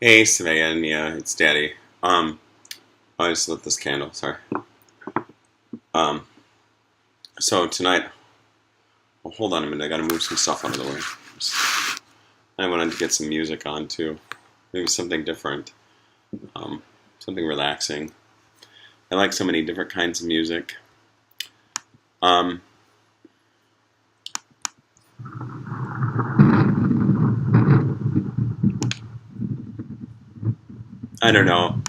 Hey, Svea and Mia, it's Daddy. I just lit this candle, sorry. Um, so tonight, well, hold on a minute, I gotta move some stuff out of the way. I wanted to get some music on too. Maybe something different. Something relaxing. I like so many different kinds of music. Um, I don't know.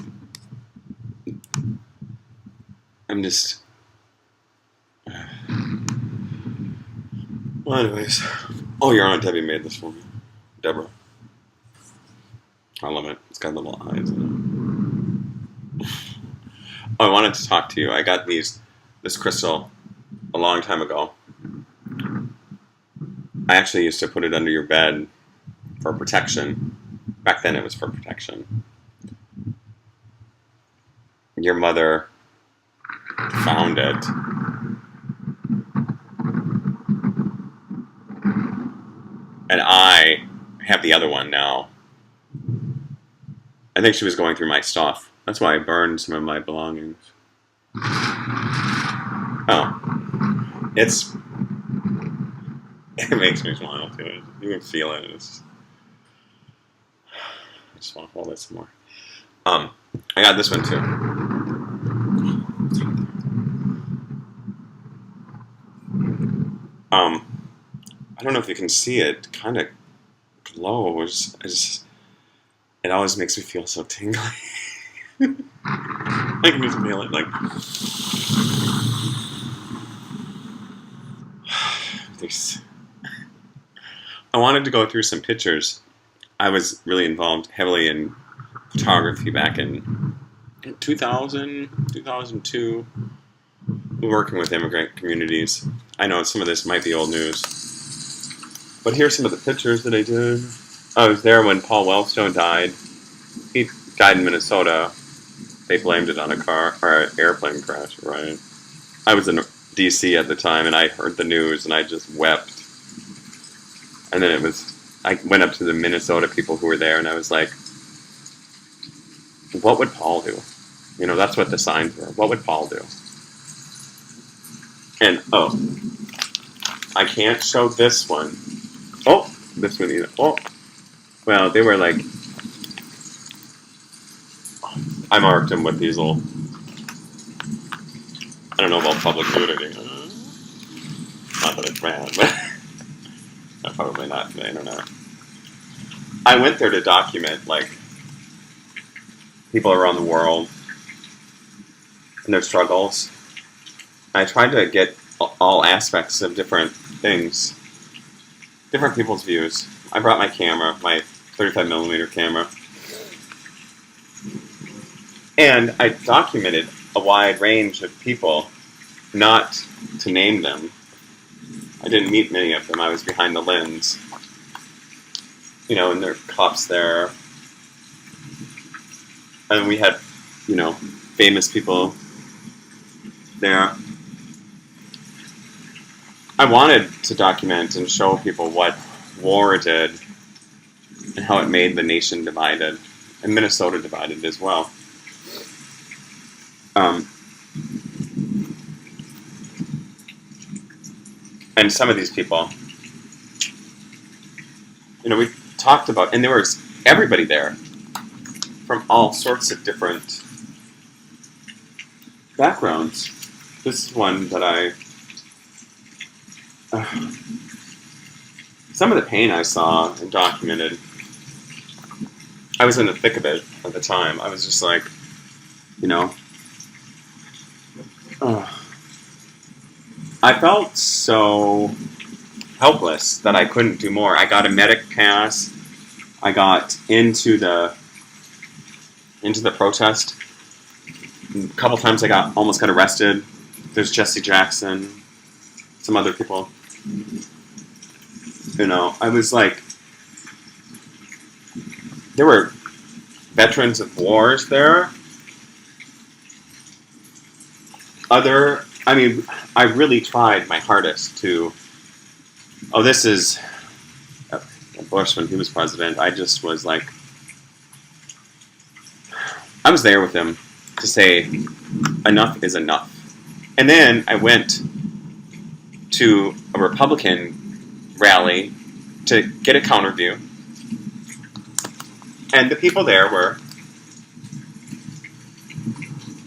I'm just... Well, anyways. Oh, your Aunt Debbie made this for me. Deborah. I love it. It's got little eyes in it. Oh, I wanted to talk to you. I got this crystal a long time ago. I actually used to put it under your bed for protection. Back then it was for protection. Your mother found it. And I have the other one now. I think she was going through my stuff. That's why I burned some of my belongings. Oh. It makes me smile too. You can feel it. I just want to hold it some more. I got this one too. I don't know if you can see it. Kind of glows. It always makes me feel so tingly. I can just feel it like. I wanted to go through some pictures. I was really involved heavily in photography back in 2000, 2002. Working with immigrant communities. I know some of this might be old news. But here's some of the pictures that I did. I was there when Paul Wellstone died. He died in Minnesota. They blamed it on a car or an airplane crash, right? I was in D.C. at the time, and I heard the news, and I just wept. And then I went up to the Minnesota people who were there, and I was like, what would Paul do? You know, that's what the signs were. What would Paul do? And, I can't show this one. Oh, this one either. Oh, well, they were like, I marked them with these little, I don't know about public nudity. Not that it's bad, but probably not for the internet. I went there to document, like, people around the world and their struggles. I tried to get all aspects of different things, different people's views. I brought my camera, my 35mm camera, and I documented a wide range of people, not to name them. I didn't meet many of them. I was behind the lens, you know, and there are cops there. And we had, you know, famous people there. I wanted to document and show people what war did and how it made the nation divided, and Minnesota divided as well. And some of these people, you know, we talked about, and there was everybody there from all sorts of different backgrounds. This is one that some of the pain I saw and documented, I was in the thick of it at the time. I was just like, you know, I felt so helpless that I couldn't do more. I got a medic pass. I got into the protest. A couple times I almost got arrested. There's Jesse Jackson, some other people. You know, I was like, there were veterans of wars there. I really tried my hardest to, this is Bush when he was president. I just was like, was there with him to say enough is enough. And then I went to a Republican rally to get a counter view. And the people there were,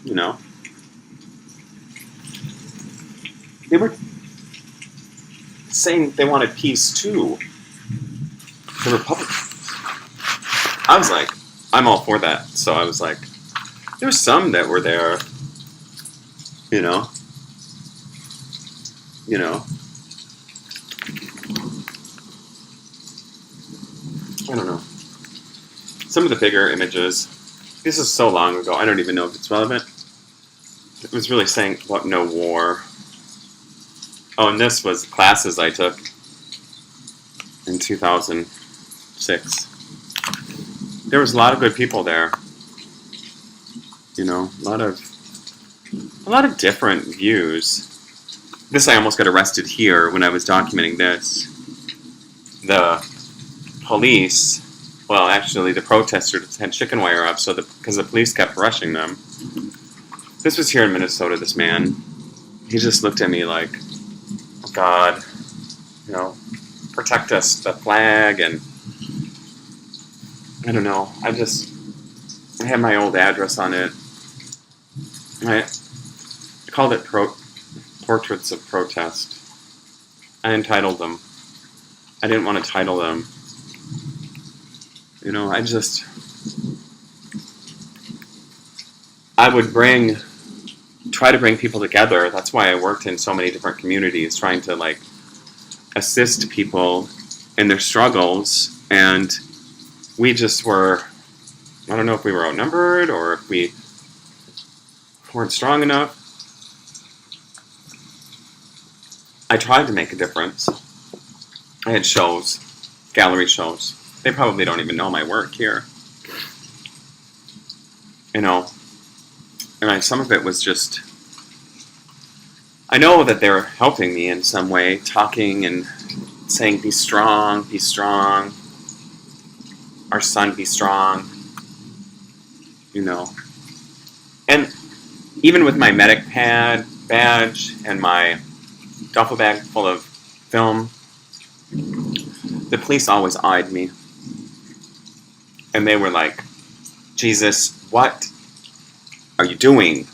you know, they were saying they wanted peace too. The Republicans. I was like, I'm all for that. So I was like, there were some that were there, you know. I don't know. Some of the bigger images, this is so long ago, I don't even know if it's relevant. It was really saying about no war. Oh, and this was classes I took in 2006. There was a lot of good people there. You know, a lot of different views. This, I almost got arrested here when I was documenting this. The police, well, actually, the protesters had chicken wire up because the police kept rushing them. This was here in Minnesota, this man. He just looked at me like, oh, God, you know, protect us, the flag, and I don't know. I had my old address on it. I called it Portraits of Protest. I entitled them. I didn't want to title them. You know, I would try to bring people together. That's why I worked in so many different communities, trying to, like, assist people in their struggles. And we just were, I don't know if we were outnumbered or if we weren't strong enough. I tried to make a difference. I had shows, gallery shows. They probably don't even know my work here. You know, and some of it was just, I know that they're helping me in some way, talking and saying, be strong, our son, be strong, you know. And even with my medic badge and my duffel bag full of film, the police always eyed me. And they were like, Jesus, what are you doing?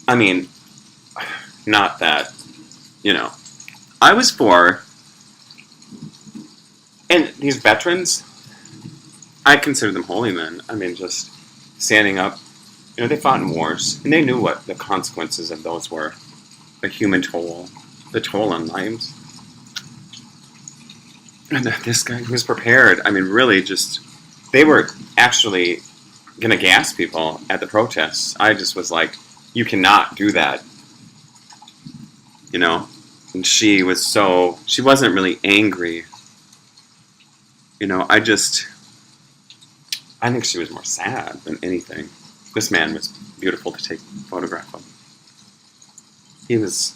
I mean, not that, you know. I was for, and these veterans, I consider them holy men. I mean, just standing up. You know, they fought in wars, and they knew what the consequences of those were. The human toll, the toll on lives. And this guy, he was prepared. I mean, really just, they were actually going to gas people at the protests. I just was like, you cannot do that. You know? And she wasn't really angry. You know, I think she was more sad than anything. This man was beautiful to take a photograph of. He was,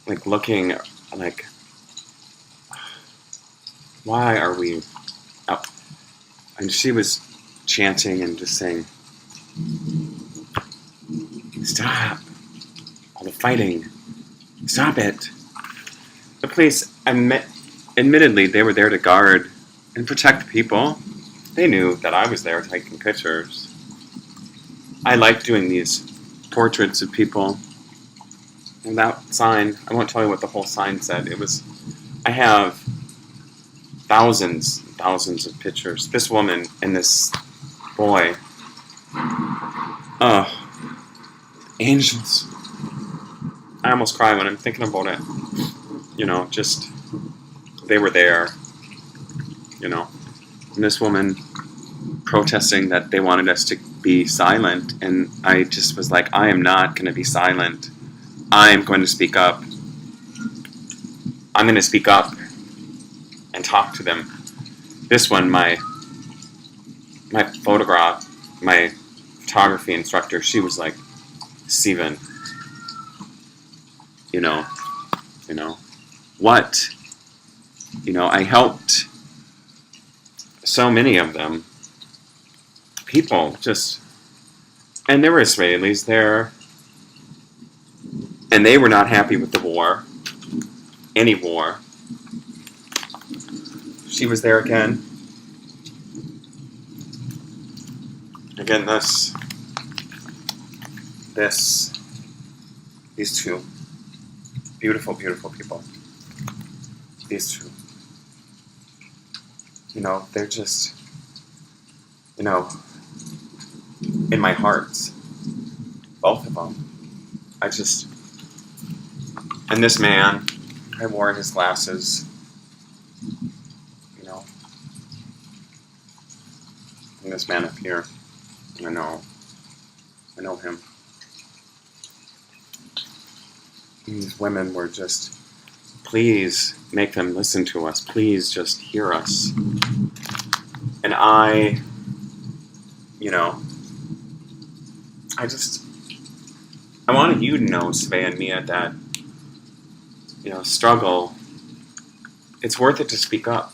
like, looking like, why are we out? And she was chanting and just saying, stop all the fighting. Stop it. The police, admittedly, they were there to guard and protect people. They knew that I was there taking pictures. I liked doing these portraits of people. And that sign, I won't tell you what the whole sign said. I have thousands of pictures. This woman and this boy. Angels. I almost cry when I'm thinking about it. You know, just, they were there. You know. And this woman protesting that they wanted us to be silent. And I just was like, I am not going to be silent. I'm going to speak up. I'm going to speak up and talk to them. This one, my photography instructor, she was like, Steven, you know, what? You know, I helped so many of them. people just, and there were Israelis there, and they were not happy with the war, any war. She was there again. Again, these two beautiful, beautiful people. These two, they're just, in my heart, both of them. And this man, I wore his glasses, and this man up here, I know him. These women were just, please make them listen to us. Please just hear us. And I wanted you to know, Svea and Mia, that, struggle, it's worth it to speak up,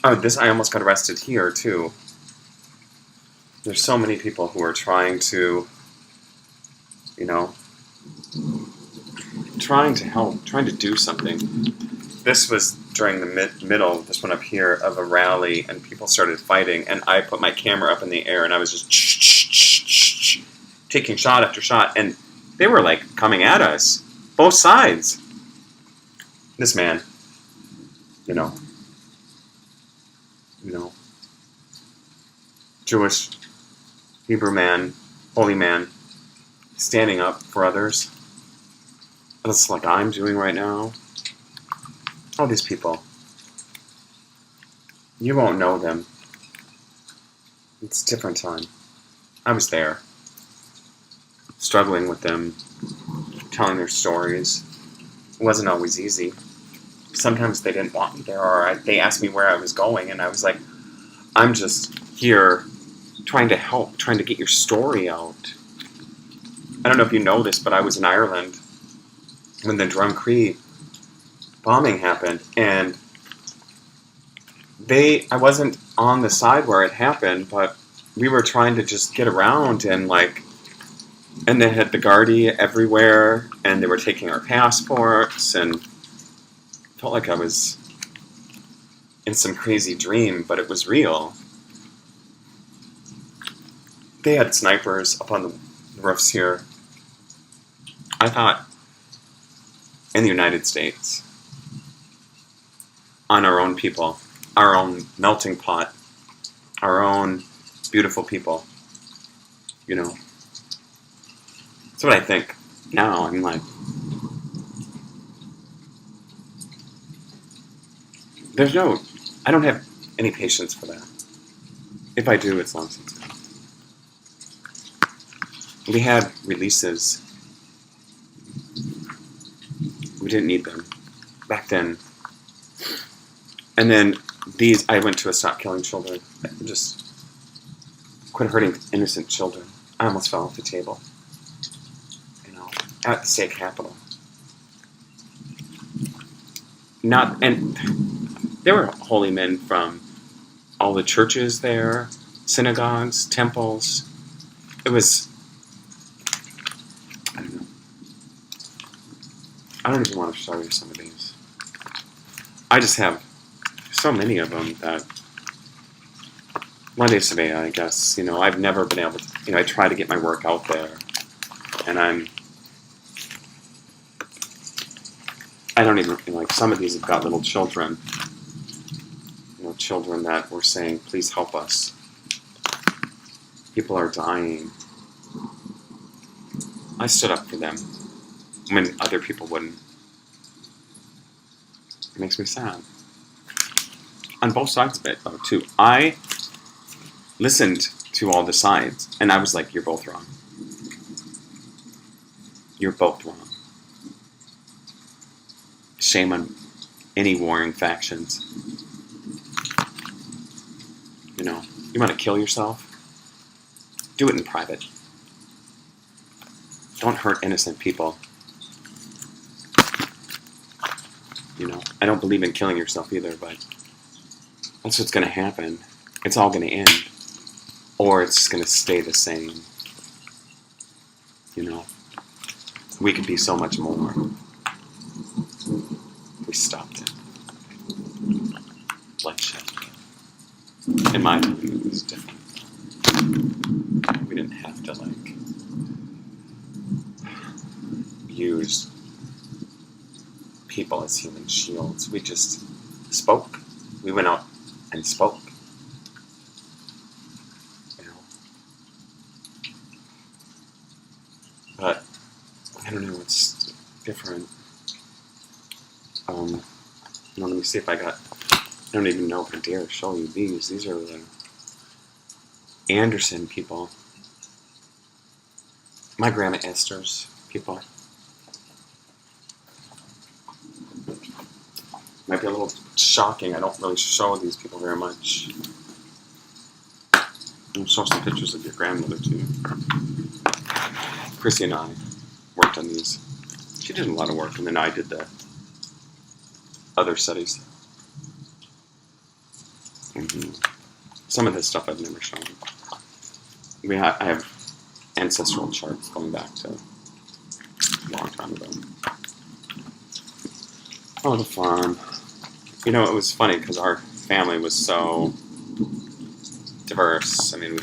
Oh, I almost got arrested here, too. There's so many people who are trying to, trying to help, trying to do something. This was during the middle, this one up here, of a rally, and people started fighting, and I put my camera up in the air, and I was just taking shot after shot, and they were, coming at us. Both sides. This man, Jewish, Hebrew man, holy man, standing up for others. That's like I'm doing right now. All these people. You won't know them. It's a different time. I was there. Struggling with them. Telling their stories. It wasn't always easy. Sometimes they didn't want me there, or they asked me where I was going, and I was like, I'm just here trying to help, trying to get your story out. I don't know if you know this, but I was in Ireland when the Drumcree bombing happened, and I wasn't on the side where it happened, but we were trying to just get around, and they had the Gardaí everywhere, and they were taking our passports, and it felt like I was in some crazy dream, but it was real. They had snipers up on the roofs here. I thought, in the United States, on our own people, our own melting pot, our own beautiful people, That's what I think now. I'm like, I don't have any patience for that. If I do, it's long since gone. We had releases. We didn't need them back then. And then I went to a Stop Killing Children. Just quit hurting innocent children. I almost fell off the table. At the state capitol. And there were holy men from all the churches there, synagogues, temples. It was, I don't know. I don't even want to show you some of these. I just have so many of them that one day, Svea, I guess, I've never been able to, I try to get my work out there, and I don't even, some of these have got little children, children that were saying, please help us. People are dying. I stood up for them when other people wouldn't. It makes me sad. On both sides of it, though, too. I listened to all the sides, and I was like, you're both wrong. You're both wrong. Shame on any warring factions. You want to kill yourself? Do it in private. Don't hurt innocent people. I don't believe in killing yourself either, but that's what's going to happen. it's all going to end. Or it's going to stay the same. You know? We could be so much more if we stopped it. Bloodshed. In my opinion, it was different. We didn't have to, like, use people as human shields. We just spoke. We went out and spoke. You know? But, I don't know, it's different. Let me see if I don't even know if I dare show you these. These are the Anderson people. My Grandma Esther's people. Might be a little shocking. I don't really show these people very much. I'll show some pictures of your grandmother too. Chrissy and I worked on these. She did a lot of work, and then I did the other studies. Some of this stuff I've never shown. I have ancestral charts going back to a long time ago. Oh, the farm. You know, it was funny because our family was so diverse. I mean,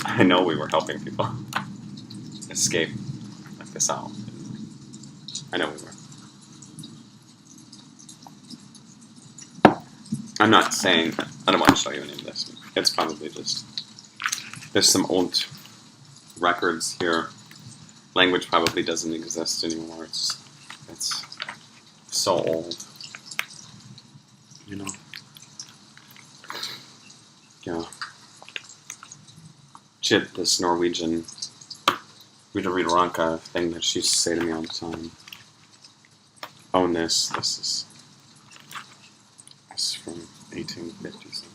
I know we were helping people escape like the South. I know we were. I'm not saying, I don't want to show you any of this. It's probably just, there's some old records here. Language probably doesn't exist anymore. It's so old. You know? Yeah. She had this Norwegian Rita Ranka thing that she used to say to me all the time. Own this. This is from 1850 something.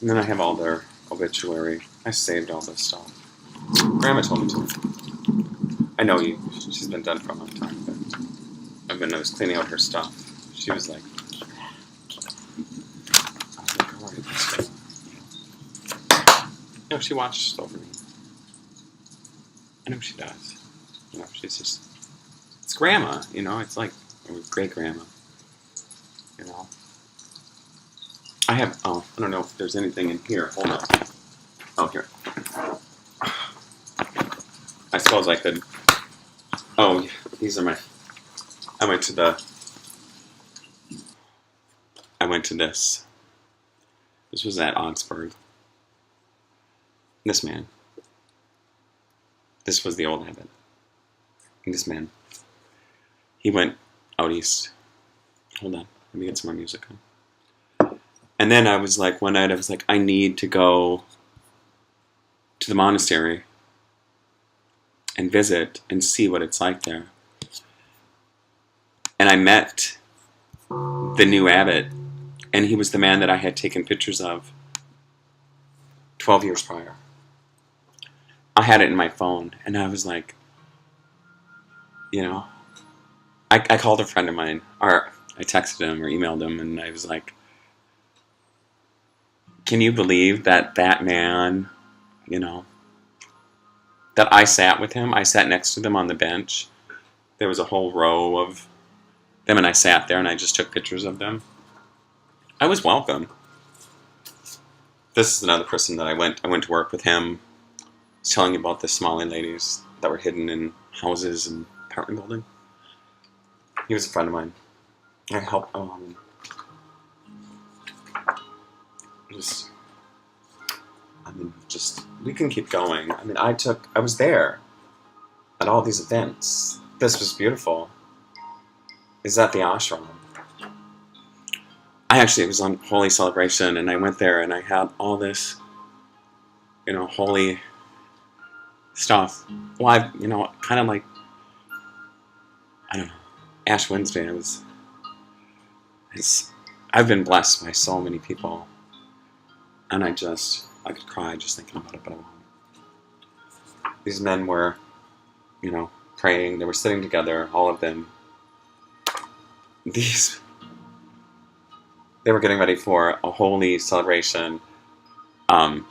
And then I have all their obituary. I saved all this stuff. Grandma told me to. I know she's been dead for a long time, but when I was cleaning out her stuff, she was like, all right, let's go. You know, she watched over me. I know she does. You know, she's just, it's grandma, you know, it's like great grandma. You know, I don't know if there's anything in here. Hold on. Oh, here. I suppose I could. Oh, these are I went to this. This was at Augsburg. This man. This was the old abbot. And this man. He went out east. Hold on. Let me get some more music on. And then I was like, one night I was like, I need to go to the monastery and visit and see what it's like there. And I met the new abbot, and he was the man that I had taken pictures of 12 years prior. I had it in my phone, and I was like, you know, I called a friend of mine, or I texted him or emailed him, and I was like, can you believe that man, you know, that I sat with him? I sat next to them on the bench. There was a whole row of them, and I sat there, and I just took pictures of them. I was welcome. This is another person that I went to work with him. I was telling you about the Somali ladies that were hidden in houses and apartment building. He was a friend of mine. I helped we can keep going. I mean, I was there at all these events. This was beautiful. Is that the ashram? It was on Holy Celebration, and I went there, and I had all this, you know, holy stuff. Well, kind of like, I don't know, Ash Wednesday. I've been blessed by so many people, and I could cry just thinking about it, but I won't. These men were, you know, praying. They were sitting together, all of them. These they were getting ready for a holy celebration at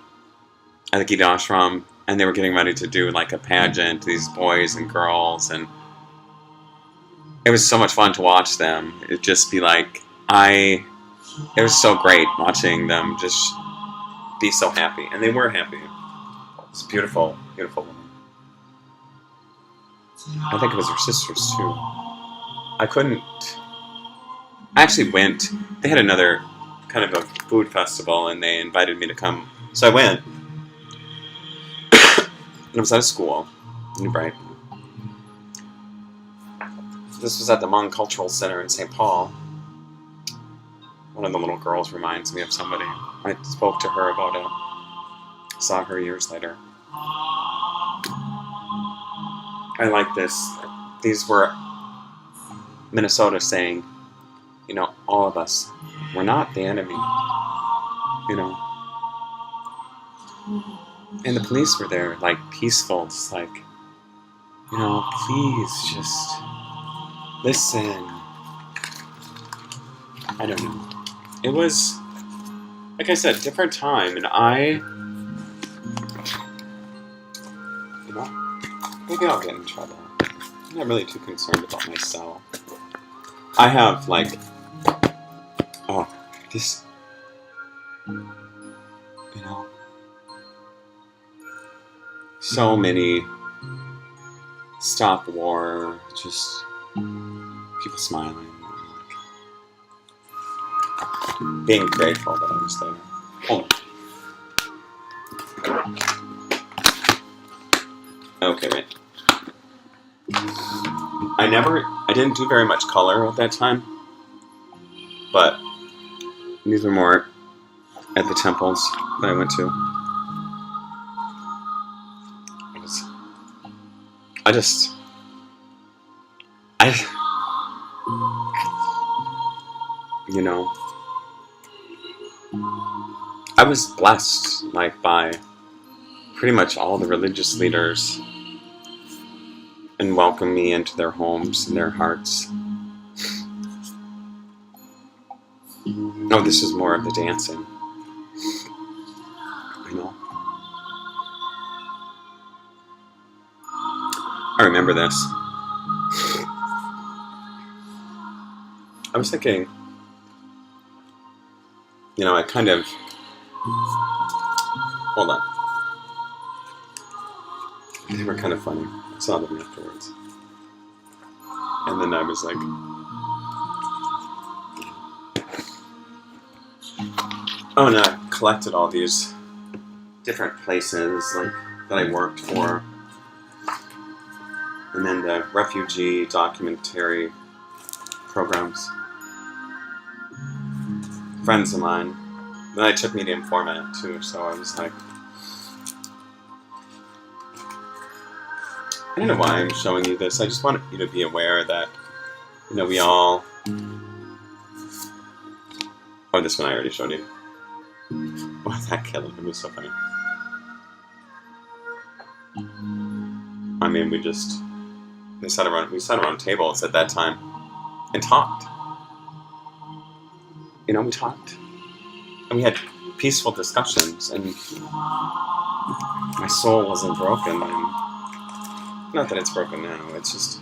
the Gita ashram, and they were getting ready to do like a pageant, these boys and girls, and it was so much fun to watch them. It'd just be like, it was so great watching them just be so happy, and they were happy. It's beautiful, beautiful woman. I think it was her sisters too. I actually went. They had another kind of a food festival, and they invited me to come. So I went. And I was at a school in New Brighton. This was at the Hmong Cultural Center in St. Paul. One of the little girls reminds me of somebody. I spoke to her about it. Saw her years later. I like this. These were Minnesota saying, all of us, we're not the enemy. And the police were there, like, peaceful, just like, please just listen. I don't know. It was, like I said, different time, and maybe I'll get in trouble. I'm not really too concerned about myself. I have, this, so many stop war, just people smiling, being grateful that I was there. Hold on. Okay, wait. I didn't do very much color at that time, but these were more at the temples that I went to. I was blessed, by pretty much all the religious leaders, and welcomed me into their homes and their hearts. No, this was more of the dancing. I remember this. I was thinking, I kind of... Hold on. They were kind of funny. I saw them afterwards. And then I was like... Oh, and I collected all these different places, that I worked for. And then the refugee documentary programs. Friends of mine. Then I took medium format too, so I was like... I don't know why I'm showing you this. I just want you to be aware that, we all... Oh, this one I already showed you. Oh, that killed him. It was so funny. I mean, we sat around tables at that time and talked. We talked. And we had peaceful discussions, and my soul wasn't broken. And not that it's broken now, it's just,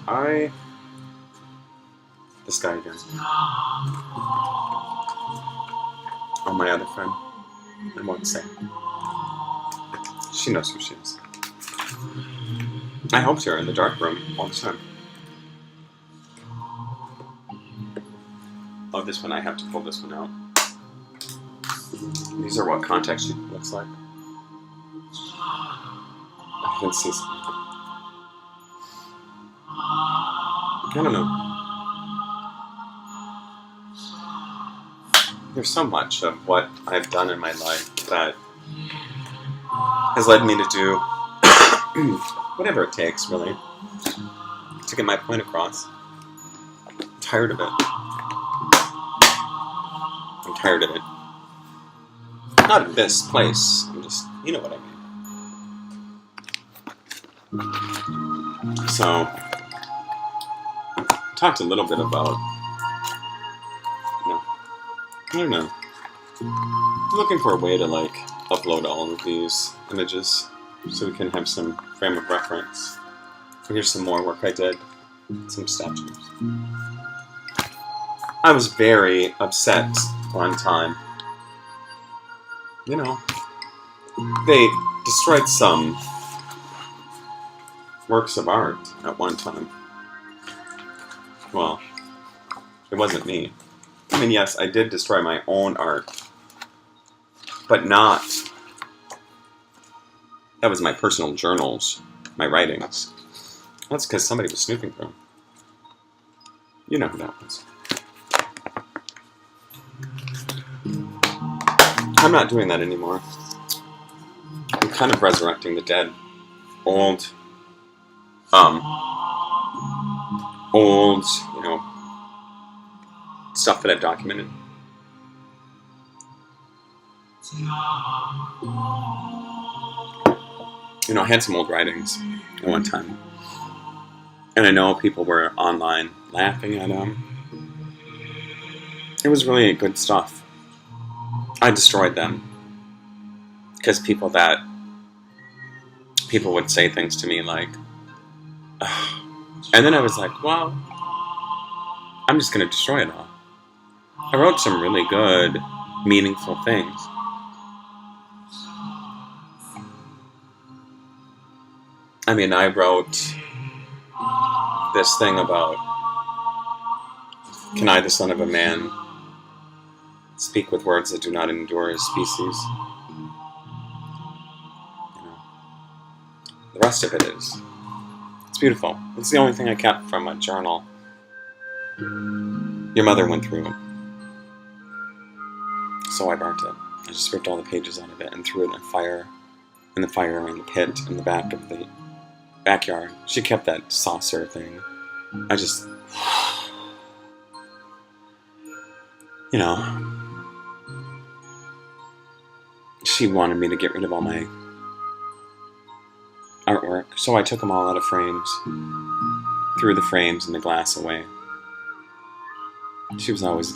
this guy again. Oh, my other friend. I won't say. She knows who she is. I helped her in the dark room all the time. Oh, this one, I have to pull this one out. These are what context she looks like. I can see something. I don't know. There's so much of what I've done in my life that has led me to do whatever it takes, really, to get my point across. I'm tired of it. I'm tired of it. Not of this place. I'm just, you know what I mean. So, I talked a little bit about, don't know. I'm looking for a way to like upload all of these images so we can have some frame of reference. Here's some more work I did. Some statues. I was very upset one time. You know, they destroyed some works of art at one time. Well, it wasn't me. I mean, yes, I did destroy my own art, but not... That was my personal journals, my writings. That's because somebody was snooping through them. You know who that was. I'm not doing that anymore. I'm kind of resurrecting the dead. Old, you know, stuff that I've documented. You know, I had some old writings at one time. And I know people were online laughing at them. It was really good stuff. I destroyed them. Because people would say things to me like, ugh. And then I was like, well, I'm just going to destroy it all. I wrote some really good, meaningful things. I mean, I wrote this thing about, can I, the son of a man, speak with words that do not endure his species? You know, the rest of it is. It's beautiful. It's the only thing I kept from a journal. Your mother went through it. So I burnt it. I just ripped all the pages out of it and threw it in the fire in the pit in the back of the backyard. She kept that saucer thing. I just... You know... She wanted me to get rid of all my artwork, so I took them all out of frames, threw the frames and the glass away. She was always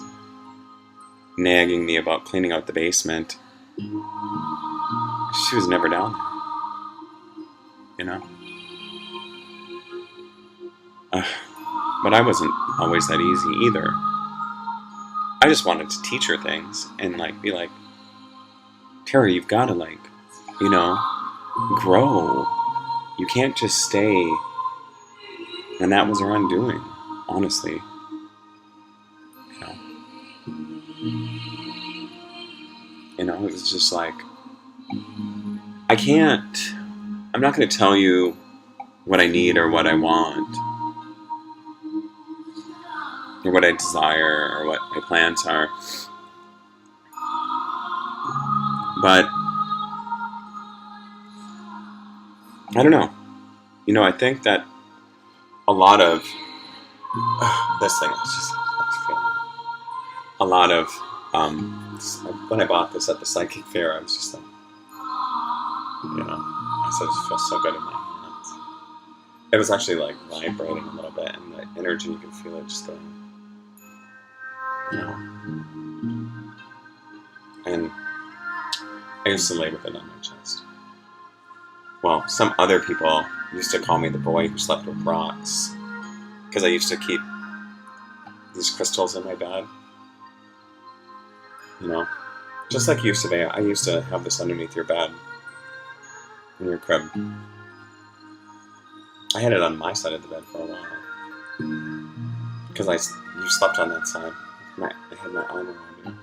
nagging me about cleaning out the basement. She was never down there, you know? But I wasn't always that easy either. I just wanted to teach her things and like be like, Terry, you've got to like, you know, grow. You can't just stay. And that was her undoing, honestly. You know, it was just like, I'm not going to tell you what I need or what I want, or what I desire, or what my plans are. But, I don't know. You know, I think that a lot of, this thing, it's just, a lot of, when I bought this at the psychic fair, I was just like, you know, I just feel so good in my hands. It was actually like vibrating a little bit, and the energy, you can feel it just going, you know. And I used to lay with it on my chest. Well, some other people used to call me the boy who slept with rocks, because I used to keep these crystals in my bed. You know, just like you, Svea, I used to have this underneath your bed, in your crib. I had it on my side of the bed for a while, because you slept on that side. I had my arm around you.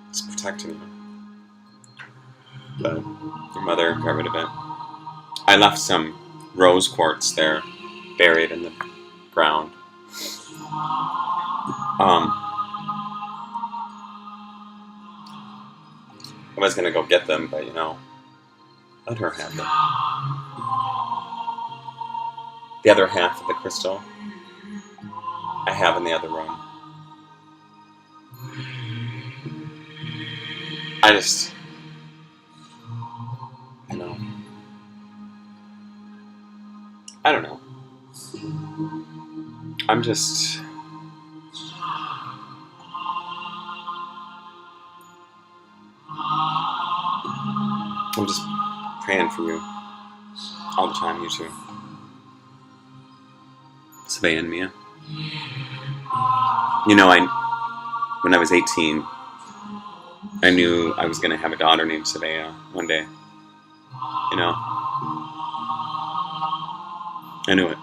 It's protecting you. But your mother got rid of it. I left some rose quartz there, buried in the ground. I was gonna go get them, but you know, let her have them. The other half of the crystal I have in the other room. I just, you know, I don't know. I'm just, I'm just praying for you all the time, you too. Svea and Mia. You know, when I was 18, I knew I was going to have a daughter named Svea one day. You know? I knew it.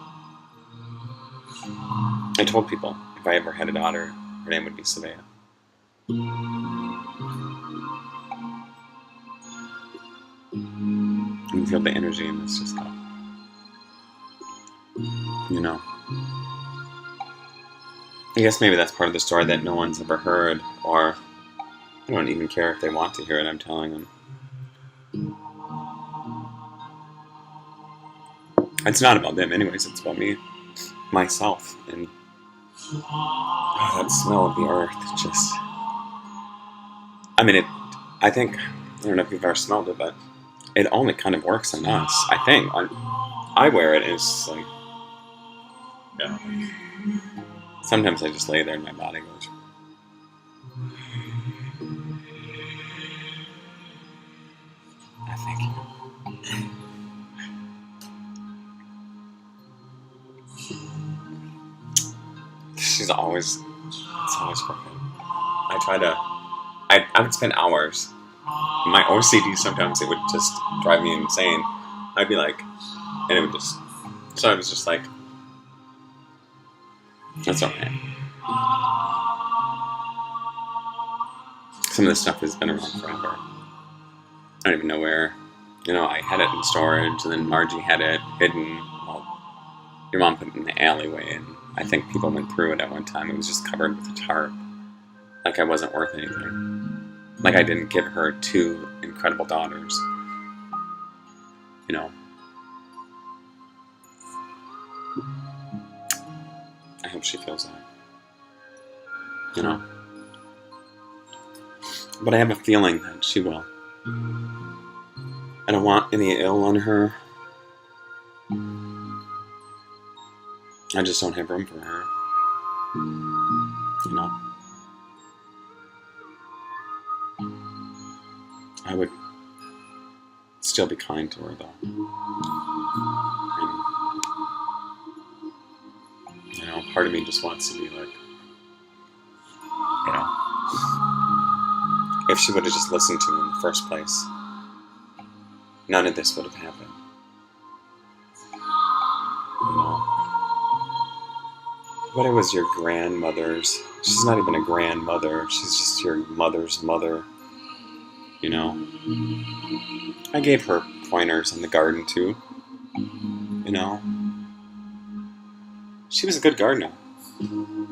I told people if I ever had a daughter, her name would be Svea. You can feel the energy in this just go. You know? I guess maybe that's part of the story that no one's ever heard, or I don't even care if they want to hear it, I'm telling them. It's not about them anyways, it's about me, myself, and that smell of the earth, just... I mean, I think, I don't know if you've ever smelled it, but it only kind of works on us, I think. I wear it, and it's like, yeah. Sometimes I just lay there and my body goes... Thank you. It's always perfect. I would spend hours. My OCD, sometimes it would just drive me insane. I'd be like, and it would just, so I was just like, that's okay. Some of this stuff has been around forever. I don't even know where. You know, I had it in storage, and then Margie had it hidden. Well, your mom put it in the alleyway, and I think people went through it at one time. It was just covered with a tarp. Like I wasn't worth anything. Like I didn't give her 2 incredible daughters. You know. I hope she feels that. You know. But I have a feeling that she will. I don't want any ill on her. I just don't have room for her. You know? I would still be kind to her, though. And, you know, part of me just wants to be like, you know, if she would have just listened to me in the first place, none of this would have happened. You know? But it was your grandmother's. She's not even a grandmother. She's just your mother's mother. You know? I gave her pointers in the garden, too. You know? She was a good gardener.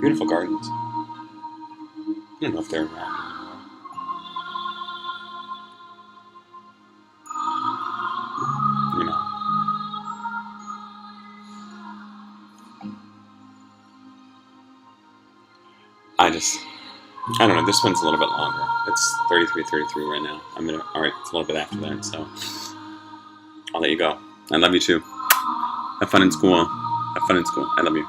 Beautiful gardens. I don't know if they're around anymore. You know? I don't know, this one's a little bit longer. It's 33 right now. Alright, it's a little bit after that, so I'll let you go. I love you too. Have fun in school. I love you.